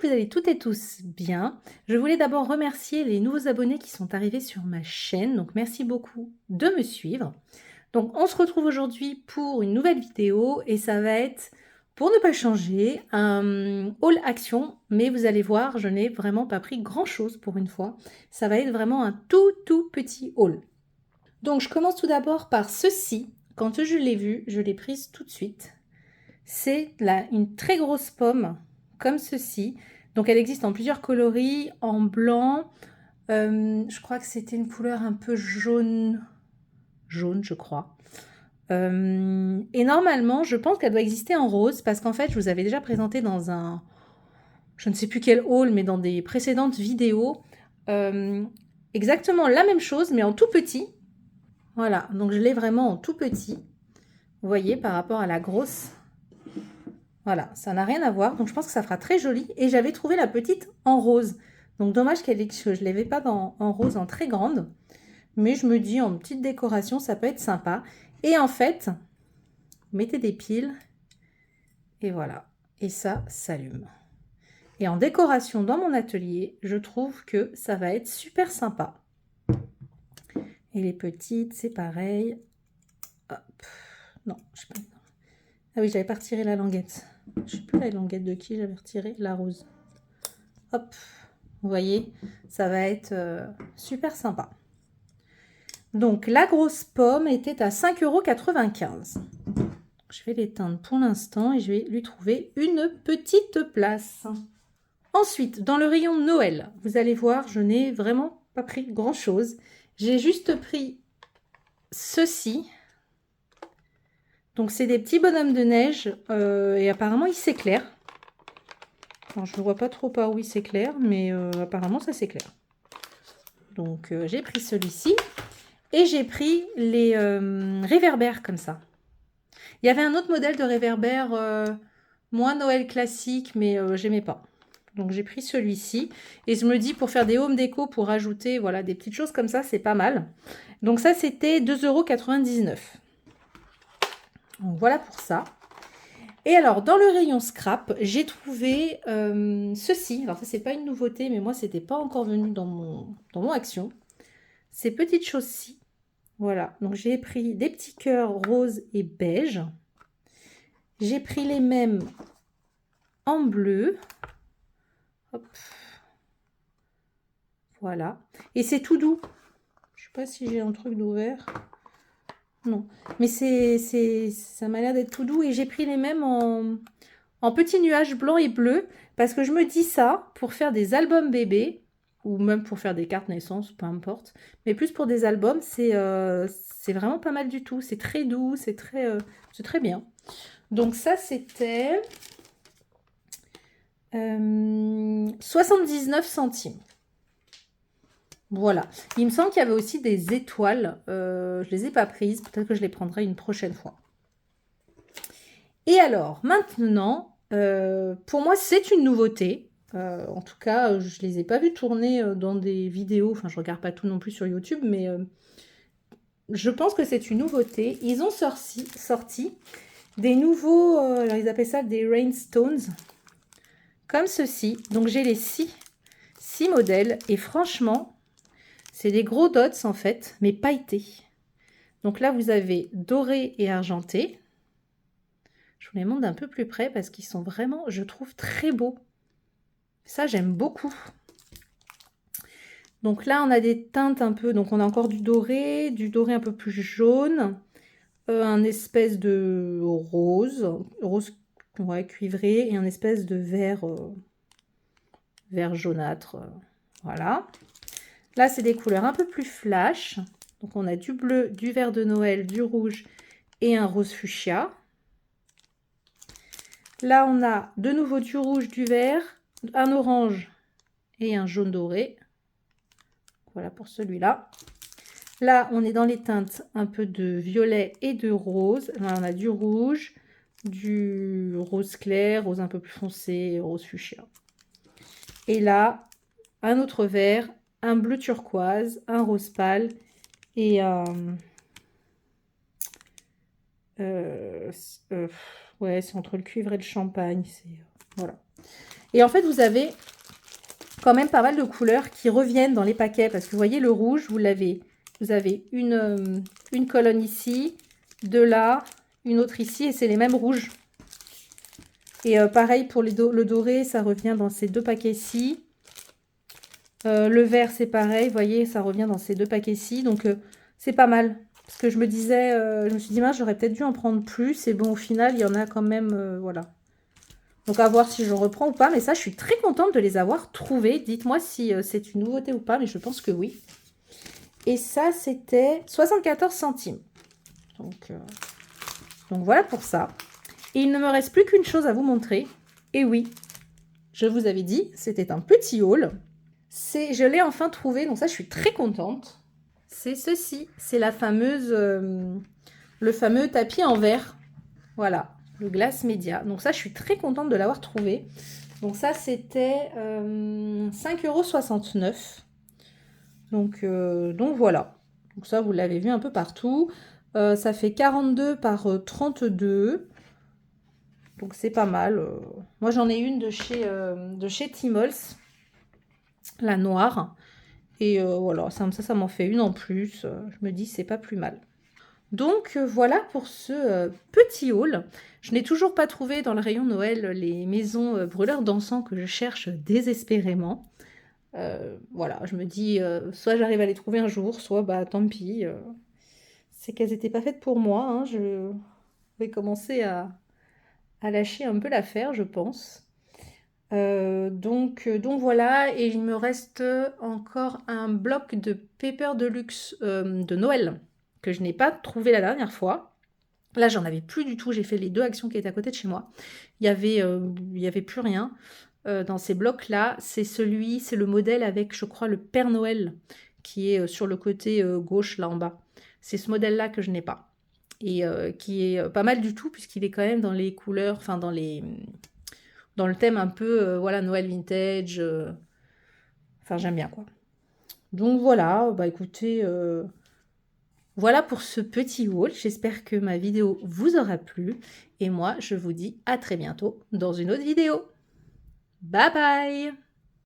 vous allez toutes et tous bien. Je voulais d'abord remercier les nouveaux abonnés qui sont arrivés sur ma chaîne. Donc merci beaucoup de me suivre. Donc on se retrouve aujourd'hui pour une nouvelle vidéo et ça va être, pour ne pas changer, un haul action. Mais vous allez voir, je n'ai vraiment pas pris grand chose pour une fois. Ça va être vraiment un tout petit haul. Donc je commence tout d'abord par ceci. Quand je l'ai vu, je l'ai prise tout de suite. C'est une très grosse pomme comme ceci. Donc elle existe en plusieurs coloris, en blanc. Je crois que c'était une couleur un peu jaune je crois. Et normalement, je pense qu'elle doit exister en rose parce qu'en fait, je vous avais déjà présenté dans un, je ne sais plus quel haul, mais dans des précédentes vidéos, exactement la même chose, mais en tout petit. Voilà, donc je l'ai vraiment en tout petit. Vous voyez, par rapport à la grosse. Voilà, ça n'a rien à voir. Donc je pense que ça fera très joli. Et j'avais trouvé la petite en rose. Donc dommage que je ne l'avais pas en rose en très grande. Mais je me dis, en petite décoration, ça peut être sympa. Et en fait, mettez des piles. Et voilà. Et ça s'allume. Et en décoration dans mon atelier, je trouve que ça va être super sympa. Et les petites, c'est pareil. Hop. Non, je sais pas. Ah oui, j'avais pas retiré la languette. Je sais plus la languette de qui j'avais retiré. La rose. Hop. Vous voyez, ça va être super sympa. Donc, la grosse pomme était à 5,95 €. Je vais l'éteindre pour l'instant et je vais lui trouver une petite place. Ensuite, dans le rayon Noël, vous allez voir, je n'ai vraiment pas pris grand-chose. J'ai juste pris ceci. Donc, c'est des petits bonhommes de neige et apparemment, ils s'éclairent. Alors, je ne vois pas trop par où il s'éclaire, mais apparemment, ça s'éclaire. Donc, j'ai pris celui-ci. Et j'ai pris les réverbères comme ça. Il y avait un autre modèle de réverbère, moins Noël classique, mais j'aimais pas. Donc j'ai pris celui-ci. Et je me dis, pour faire des home déco, pour rajouter voilà, des petites choses comme ça, c'est pas mal. Donc ça, c'était 2,99 €. Donc voilà pour ça. Et alors, dans le rayon scrap, j'ai trouvé ceci. Alors ça, c'est pas une nouveauté, mais moi, c'était pas encore venu dans mon action. Ces petites choses-ci. Voilà, donc j'ai pris des petits cœurs roses et beige. J'ai pris les mêmes en bleu. Hop. Voilà. Et c'est tout doux. Je sais pas si j'ai un truc d'ouvert. Non. Mais ça m'a l'air d'être tout doux. Et j'ai pris les mêmes en petits nuages blancs et bleus. Parce que je me dis ça pour faire des albums bébés. Ou même pour faire des cartes naissance, peu importe. Mais plus pour des albums, c'est vraiment pas mal du tout. C'est très doux, c'est très bien. Donc ça, c'était 79 centimes. Voilà. Il me semble qu'il y avait aussi des étoiles. Je ne les ai pas prises. Peut-être que je les prendrai une prochaine fois. Et alors, maintenant, pour moi, c'est une nouveauté. En tout cas, je ne les ai pas vus tourner dans des vidéos. Enfin, je ne regarde pas tout non plus sur YouTube, mais je pense que c'est une nouveauté. Ils ont sorti des nouveaux, alors ils appellent ça des Rainstones, comme ceci. Donc j'ai les 6 modèles et franchement, c'est des gros dots en fait, mais pailletés. Donc là, vous avez doré et argenté. Je vous les montre d'un peu plus près parce qu'ils sont vraiment, je trouve, très beaux. Ça, j'aime beaucoup. Donc là, on a des teintes un peu, donc on a encore du doré un peu plus jaune, un espèce de rose ouais, cuivré et un espèce de vert, vert jaunâtre. Voilà. Là, c'est des couleurs un peu plus flash. Donc, on a du bleu, du vert de Noël, du rouge et un rose fuchsia. Là, on a de nouveau du rouge, du vert, un orange et un jaune doré. Voilà pour celui-là. Là, on est dans les teintes un peu de violet et de rose. Là, on a du rouge, du rose clair, rose un peu plus foncé, rose fuchsia. Et là, un autre vert, un bleu turquoise, un rose pâle et ouais, c'est entre le cuivre et le champagne. Voilà. Et en fait, vous avez quand même pas mal de couleurs qui reviennent dans les paquets. Parce que vous voyez, le rouge, vous l'avez. Vous avez une colonne ici, deux là, une autre ici. Et c'est les mêmes rouges. Et pareil pour le doré, ça revient dans ces deux paquets-ci. Le vert, c'est pareil. Vous voyez, ça revient dans ces deux paquets-ci. Donc, c'est pas mal. Parce que je me disais, je me suis dit, mince, j'aurais peut-être dû en prendre plus. Et bon, au final, il y en a quand même, voilà. Donc, à voir si je reprends ou pas. Mais ça, je suis très contente de les avoir trouvés. Dites-moi si c'est une nouveauté ou pas. Mais je pense que oui. Et ça, c'était 74 centimes. Donc, voilà pour ça. Et il ne me reste plus qu'une chose à vous montrer. Et oui, je vous avais dit, c'était un petit haul. Je l'ai enfin trouvé. Donc ça, je suis très contente. C'est ceci. C'est la fameuse... le fameux tapis en verre. Voilà. Le Glass Media. Donc ça, je suis très contente de l'avoir trouvé. Donc ça, c'était 5,69 €. Donc voilà. Donc ça, vous l'avez vu un peu partout. Ça fait 42 par 32. Donc c'est pas mal. Moi, j'en ai une de chez Timols. La noire. Et voilà, ça m'en fait une en plus. Je me dis, c'est pas plus mal. Donc voilà pour ce petit haul. Je n'ai toujours pas trouvé dans le rayon Noël les maisons brûleurs d'encens que je cherche désespérément. Voilà, je me dis, soit j'arrive à les trouver un jour, soit bah tant pis. C'est qu'elles n'étaient pas faites pour moi. Hein. Je vais commencer à lâcher un peu l'affaire, je pense. Donc voilà, et il me reste encore un bloc de Paper Deluxe de Noël que je n'ai pas trouvé la dernière fois. Là, j'en avais plus du tout. J'ai fait les 2 actions qui étaient à côté de chez moi. Il y avait plus rien dans ces blocs-là. C'est le modèle avec, je crois, le Père Noël qui est sur le côté gauche, là en bas. C'est ce modèle-là que je n'ai pas. Et qui est pas mal du tout, puisqu'il est quand même dans les couleurs, enfin dans le thème un peu, voilà, Noël vintage. Enfin, j'aime bien, quoi. Donc voilà, bah écoutez, voilà pour ce petit haul. J'espère que ma vidéo vous aura plu. Et moi, je vous dis à très bientôt dans une autre vidéo. Bye bye!